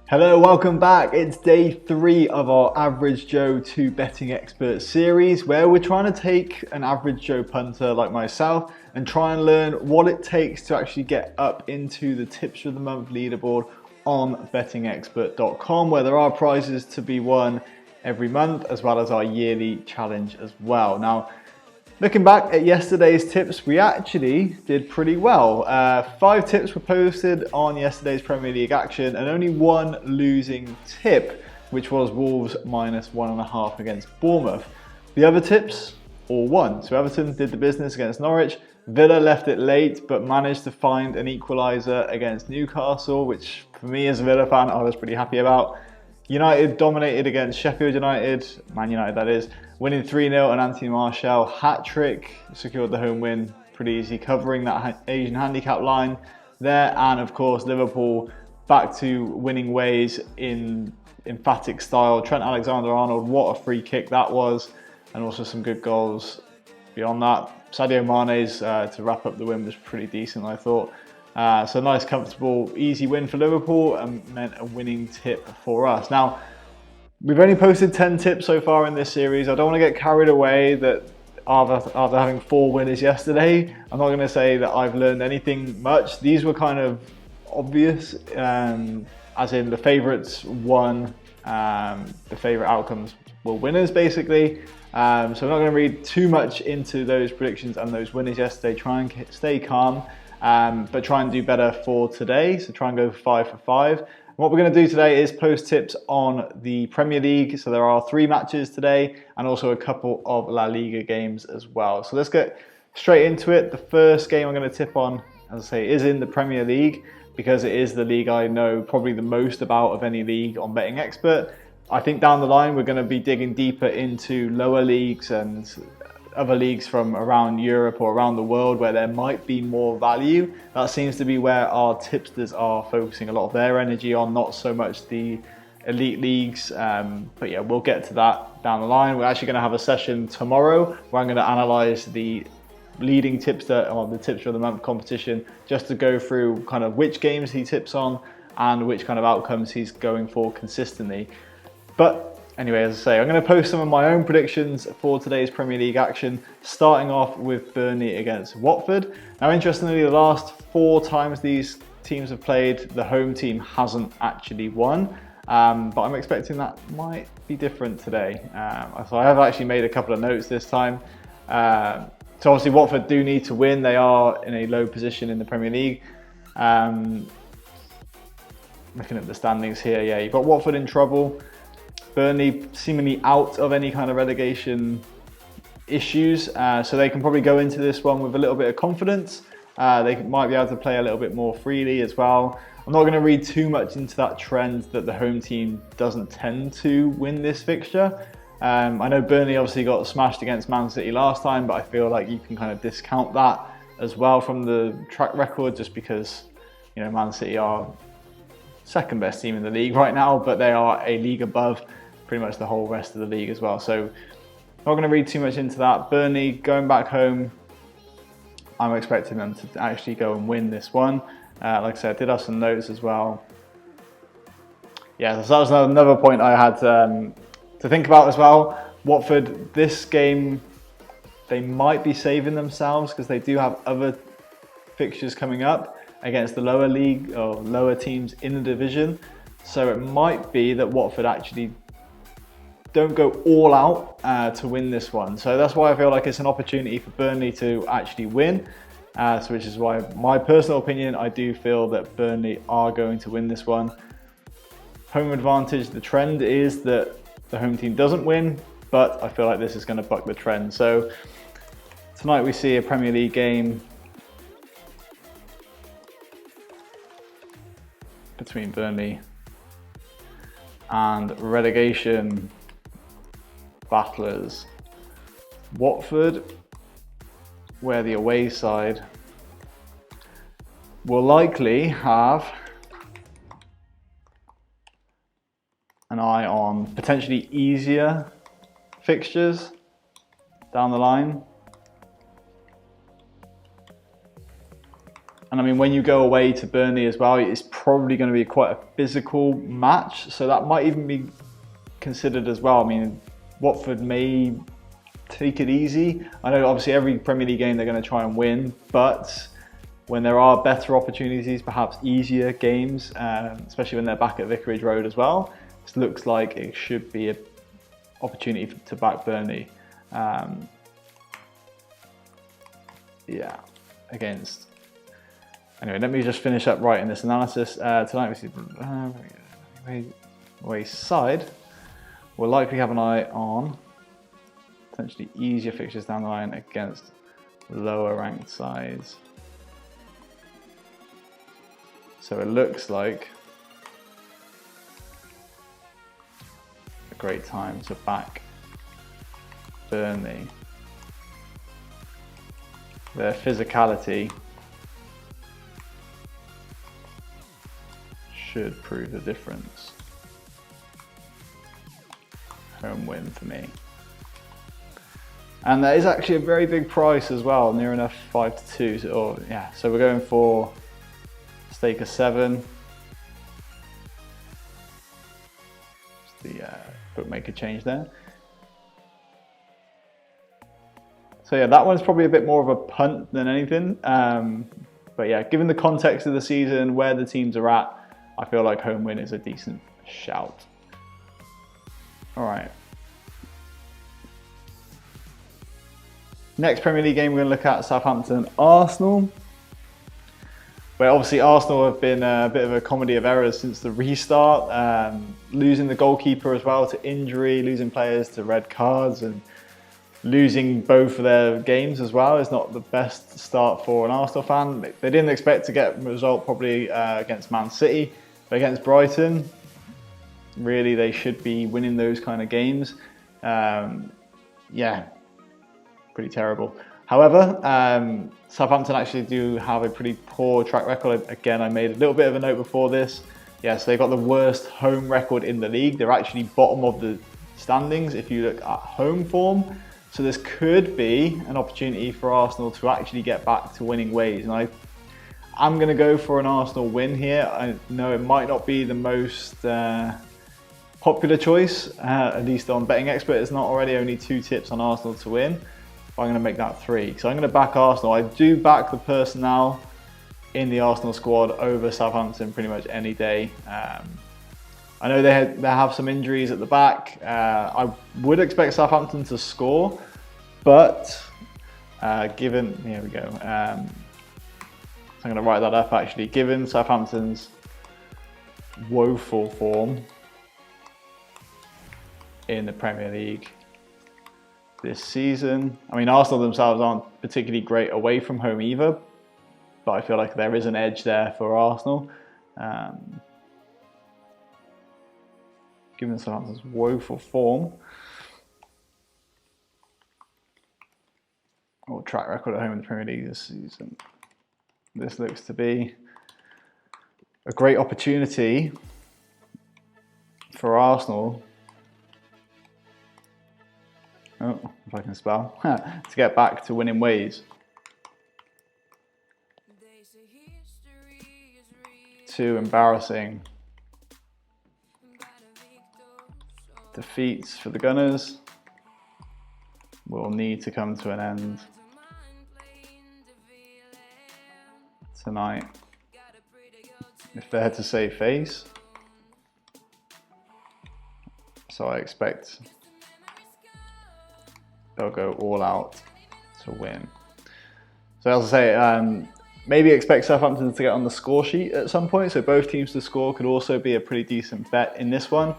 Hello, welcome back. It's day 3 of our Average Joe to Betting Expert series, where we're trying to take an average Joe punter like myself and try and learn what it takes to actually get up into the tips of the month leaderboard on bettingexpert.com, where there are prizes to be won every month, as well as our yearly challenge as well. Now, looking back at yesterday's tips, we actually did pretty well. 5 tips were posted on yesterday's Premier League action and only one losing tip, which was Wolves -1.5 against Bournemouth. The other tips all won. So Everton did the business against Norwich. Villa left it late but managed to find an equaliser against Newcastle, which for me as a Villa fan I was pretty happy about. United dominated against Sheffield United, Man United that is, winning 3-0, and Anthony Martial hat-trick, secured the home win pretty easy, covering that Asian handicap line there. And of course Liverpool back to winning ways in emphatic style. Trent Alexander-Arnold, what a free kick that was, and also some good goals beyond that. Sadio Mane's to wrap up the win was pretty decent, I thought. So nice, comfortable, easy win for Liverpool and meant a winning tip for us. Now, we've only posted 10 tips so far in this series. I don't want to get carried away that after having 4 winners yesterday, I'm not going to say that I've learned anything much. These were kind of obvious, as in the favourites won, the favourite outcomes were winners basically. So I'm not going to read too much into those predictions and those winners yesterday. Try and stay calm. But try and do better for today. So try and go 5 for 5. And what we're going to do today is post tips on the Premier League. So there are 3 matches today and also a couple of La Liga games as well. So let's get straight into it. The first game I'm going to tip on, as I say, is in the Premier League because it is the league I know probably the most about of any league on Betting Expert. I think down the line we're going to be digging deeper into lower leagues and other leagues from around Europe or around the world where there might be more value. That seems to be where our tipsters are focusing a lot of their energy on, not so much the elite leagues. But yeah, we'll get to that down the line. We're actually going to have a session tomorrow where I'm going to analyze the leading tipster or the tipster of the month competition, just to go through kind of which games he tips on and which kind of outcomes he's going for consistently. But anyway, as I say, I'm going to post some of my own predictions for today's Premier League action, starting off with Burnley against Watford. Now, interestingly, the last 4 times these teams have played, the home team hasn't actually won, but I'm expecting that might be different today. So I have actually made a couple of notes this time. So obviously Watford do need to win. They are in a low position in the Premier League. Looking at the standings here, yeah, you've got Watford in trouble. Burnley seemingly out of any kind of relegation issues, so they can probably go into this one with a little bit of confidence. They might be able to play a little bit more freely as well. I'm not going to read too much into that trend that the home team doesn't tend to win this fixture. I know Burnley obviously got smashed against Man City last time, but I feel like you can kind of discount that as well from the track record, just because, you know, Man City are second best team in the league right now, but they are a league above pretty much the whole rest of the league as well. So not going to read too much into that. Burnley going back home, I'm expecting them to actually go and win this one. Like I said, I did have some notes as well. Yeah, so that was another point I had to think about as well. Watford, this game, they might be saving themselves because they do have other fixtures coming up against the lower league or lower teams in the division. So it might be that Watford actually don't go all out to win this one. So that's why I feel like it's an opportunity for Burnley to actually win. So which is why, my personal opinion, I do feel that Burnley are going to win this one. Home advantage, the trend is that the home team doesn't win, but I feel like this is going to buck the trend. So tonight we see a Premier League game between Burnley and relegation battlers Watford, where the away side will likely have an eye on potentially easier fixtures down the line. And I mean, when you go away to Burnley as well, it's probably going to be quite a physical match. So that might even be considered as well. I mean, Watford may take it easy. I know obviously every Premier League game they're going to try and win, but when there are better opportunities, perhaps easier games, especially when they're back at Vicarage Road as well, this looks like it should be an opportunity to back Burnley. Yeah, against. Anyway, let me just finish up writing this analysis. Tonight we see away side. We'll likely have an eye on potentially easier fixtures down the line against lower ranked sides. So it looks like a great time to back Burnley. Their physicality should prove the difference. Home win for me. And that is actually a very big price as well, near enough 5-2. So we're going for stake of 7. Just the bookmaker change there. So yeah, that one's probably a bit more of a punt than anything. But yeah, given the context of the season, where the teams are at, I feel like home win is a decent shout. All right. Next Premier League game we're going to look at Southampton Arsenal. Where obviously Arsenal have been a bit of a comedy of errors since the restart. Losing the goalkeeper as well to injury, losing players to red cards, and losing both of their games as well is not the best start for an Arsenal fan. They didn't expect to get a result probably against Man City, but against Brighton, really they should be winning those kind of games. Yeah, pretty terrible. However, Southampton actually do have a pretty poor track record. Again, I made a little bit of a note before this. Yeah, so they've got the worst home record in the league. They're actually bottom of the standings if you look at home form. So this could be an opportunity for Arsenal to actually get back to winning ways. And I'm going to go for an Arsenal win here. I know it might not be the most popular choice, at least on Betting Expert. It's not already only 2 tips on Arsenal to win. But I'm going to make that 3. So I'm going to back Arsenal. I do back the personnel in the Arsenal squad over Southampton pretty much any day. I know they have some injuries at the back. I would expect Southampton to score, but given, here we go. So I'm going to write that up actually. Given Southampton's woeful form in the Premier League this season, I mean, Arsenal themselves aren't particularly great away from home either, but I feel like there is an edge there for Arsenal. Given Southampton's woeful form or track record at home in the Premier League this season, this looks to be a great opportunity for Arsenal, if I can spell, to get back to winning ways. Too embarrassing defeats for the Gunners will need to come to an end tonight if they're to save face. So I expect they'll go all out to win. So as I say, maybe expect Southampton to get on the score sheet at some point. So both teams to score could also be a pretty decent bet in this one.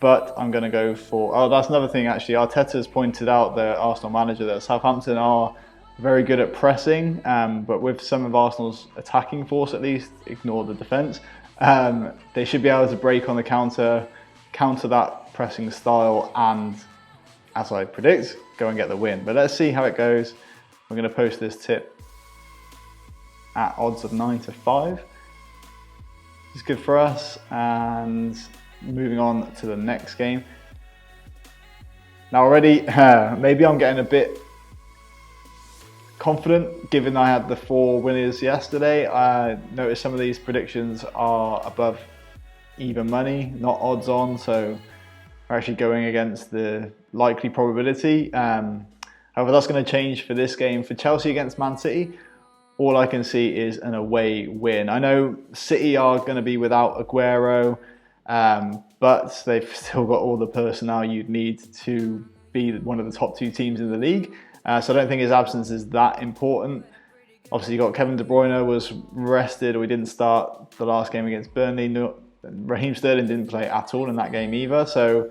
But I'm going to go for, that's another thing actually. Arteta's pointed out, the Arsenal manager, that Southampton are very good at pressing, but with some of Arsenal's attacking force at least, ignore the defence, they should be able to break on the counter that pressing style, and as I predict, go and get the win. But let's see how it goes. We're going to post this tip at odds of 9-5. It's good for us. And moving on to the next game. Now already, maybe I'm getting a bit confident given I had the 4 winners yesterday. I noticed some of these predictions are above even money, not odds on, so we're actually going against the likely probability. However, that's going to change for this game. For Chelsea against Man City, all I can see is an away win. I know City are going to be without Aguero, but they've still got all the personnel you'd need to be one of the top 2 teams in the league. So I don't think his absence is that important. Obviously, you got Kevin De Bruyne was rested, or he didn't start the last game against Burnley. Raheem Sterling didn't play at all in that game either. So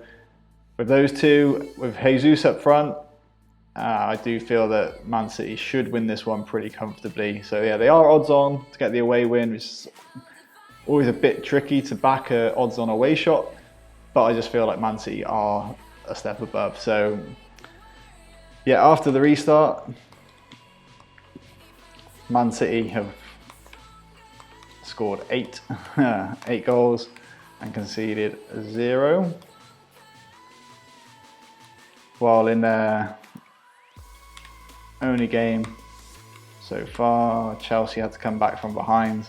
with those two, with Jesus up front, I do feel that Man City should win this one pretty comfortably. So yeah, they are odds on to get the away win, which is always a bit tricky to back a odds on away shot. But I just feel like Man City are a step above. So yeah, after the restart, Man City have scored 8 goals and conceded 0. While in their only game so far, Chelsea had to come back from behind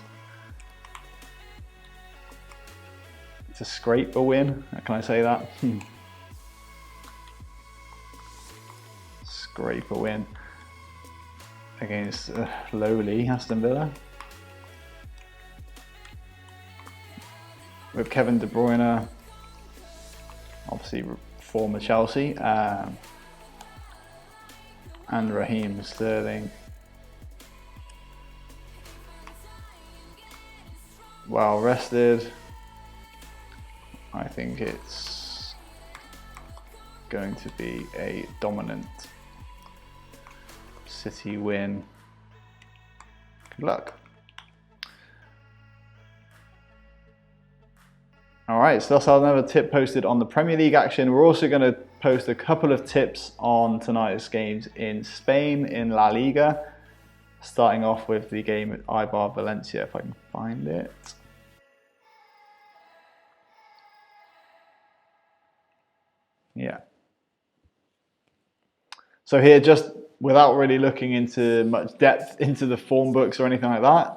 to scrape a win. Can I say that? Scrape a win against lowly Aston Villa. With Kevin De Bruyne, obviously former Chelsea, and Raheem Sterling, well rested. I think it's going to be a dominant City win. Good luck. All right, so that's another tip posted on the Premier League action. We're also going to post a couple of tips on tonight's games in Spain, in La Liga. Starting off with the game at Eibar Valencia, if I can find it. Yeah. So here, just without really looking into much depth into the form books or anything like that,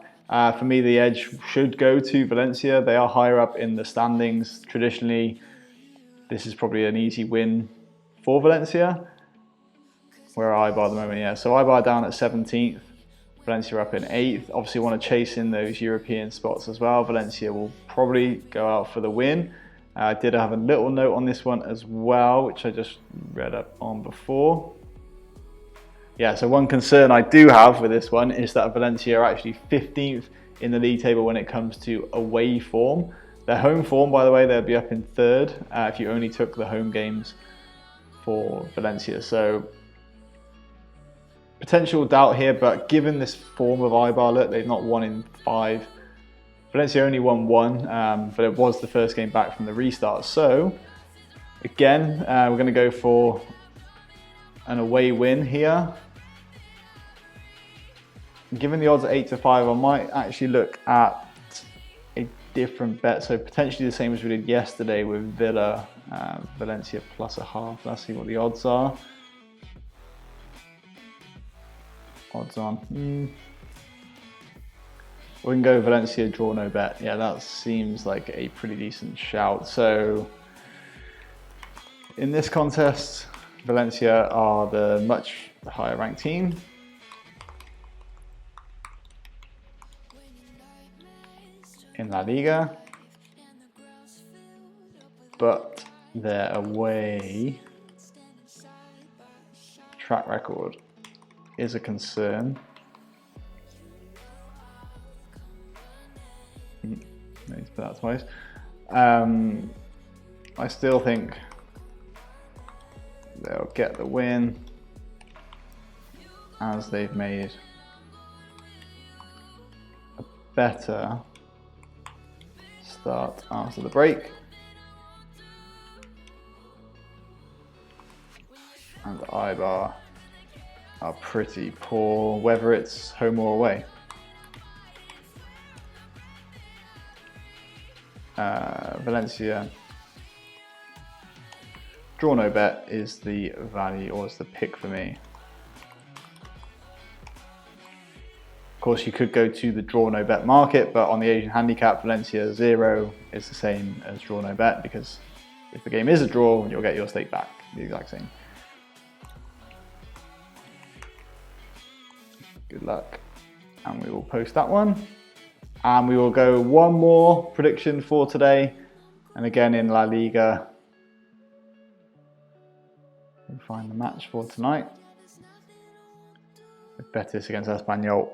for me, the edge should go to Valencia. They are higher up in the standings. Traditionally, this is probably an easy win for Valencia. Where are Eibar at the moment? Yeah, so Eibar down at 17th. Valencia up in 8th. Obviously want to chase in those European spots as well. Valencia will probably go out for the win. I did have a little note on this one as well, which I just read up on before. Yeah, so one concern I do have with this one is that Valencia are actually 15th in the league table when it comes to away form. Their home form, by the way, they'll be up in 3rd if you only took the home games for Valencia. So potential doubt here, but given this form of Eibar, look, they've not won in 5. Valencia only won 1, but it was the first game back from the restart. So again, we're going to go for an away win here. Given the odds at 8 to 5, I might actually look at a different bet. So potentially the same as we did yesterday with Villa, Valencia plus a half. Let's see what the odds are. Odds on. We can go Valencia draw no bet. Yeah, that seems like a pretty decent shout. So in this contest, Valencia are the much higher ranked team. In La Liga, but their away track record is a concern. I need to put that twice. I still think they'll get the win, as they've made a better start after the break. And Eibar are pretty poor, whether it's home or away. Valencia draw no bet is the value, or is the pick for me. course, you could go to the draw no bet market, but on the Asian handicap, Valencia 0 is the same as draw no bet, because if the game is a draw, you'll get your stake back, the exact same. Good luck. And we will post that one. And we will go one more prediction for today. And again in La Liga. We'll find the match for tonight. With Betis against Espanyol.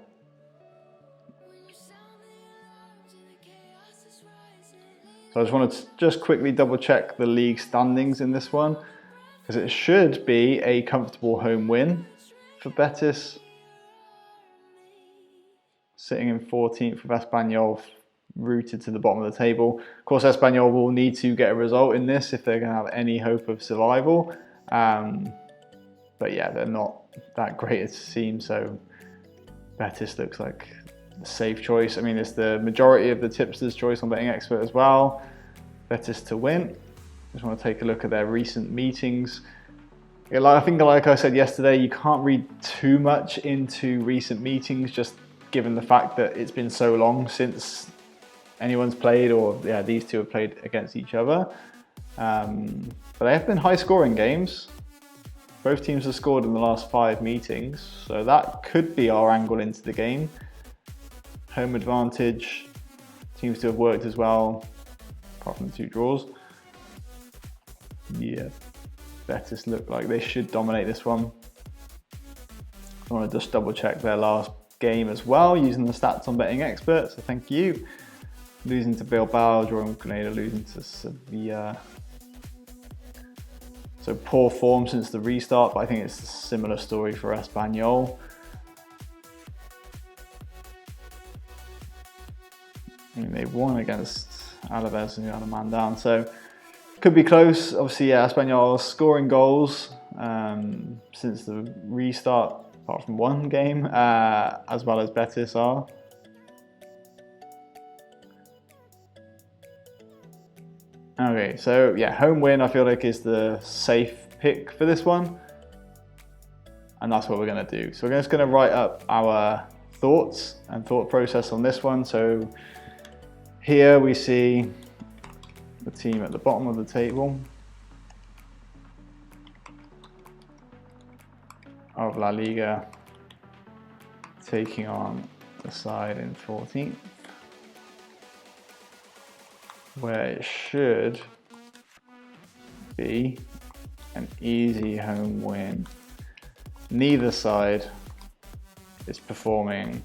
So I just wanted to quickly double check the league standings in this one, because it should be a comfortable home win for Betis. Sitting in 14th with Espanyol rooted to the bottom of the table. Of course, Espanyol will need to get a result in this if they're going to have any hope of survival. But yeah, they're not that great it seems, so Betis looks like a safe choice. I mean, it's the majority of the tipsters' choice on Betting Expert as well. Betis to win. Just want to take a look at their recent meetings. I think, like I said yesterday, you can't read too much into recent meetings, just given the fact that it's been so long since anyone's played, or yeah, these two have played against each other. But they have been high scoring games. Both teams have scored in the last 5 meetings, so that could be our angle into the game. Home advantage seems to have worked as well, apart from the 2 draws. Yeah, Betis look like they should dominate this one. I want to just double check their last game as well, using the stats on Betting Expert, so thank you. Losing to Bilbao, drawing with Grenada, losing to Sevilla. So poor form since the restart, but I think it's a similar story for Espanyol. I mean, they won against Alaves and who had a man down, so could be close. Obviously, yeah, Espanyol scoring goals since the restart, apart from 1 game, as well as Betis are. Okay, so yeah, home win I feel like is the safe pick for this one. And that's what we're going to do. So we're just going to write up our thoughts and thought process on this one. So here we see the team at the bottom of the table of La Liga taking on the side in 14th, where it should be an easy home win. Neither side is performing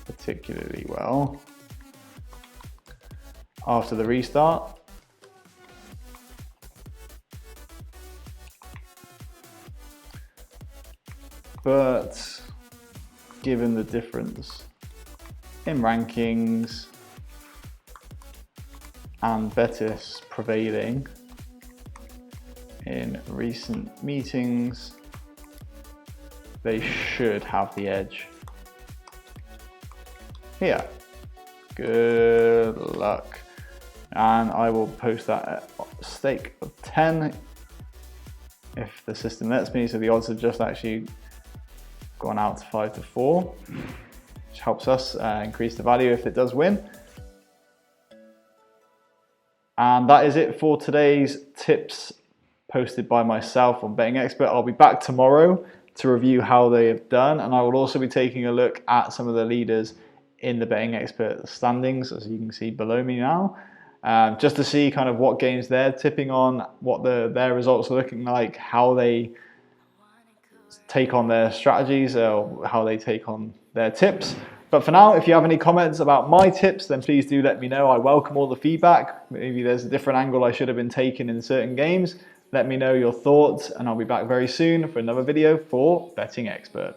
particularly well after the restart. But given the difference in rankings and Betis prevailing in recent meetings, they should have the edge here. Good luck. And I will post that at a stake of 10 if the system lets me. So the odds have just actually gone out to 5 to 4, which helps us increase the value if it does win. And that is it for today's tips posted by myself on Betting Expert. I'll be back tomorrow to review how they have done, and I will also be taking a look at some of the leaders in the Betting Expert standings, as you can see below me now, just to see kind of what games they're tipping on, what their results are looking like, how they take on their strategies, or how they take on their tips. But for now, if you have any comments about my tips, then please do let me know. I welcome all the feedback. Maybe there's a different angle I should have been taking in certain games. Let me know your thoughts, and I'll be back very soon for another video for Betting Expert.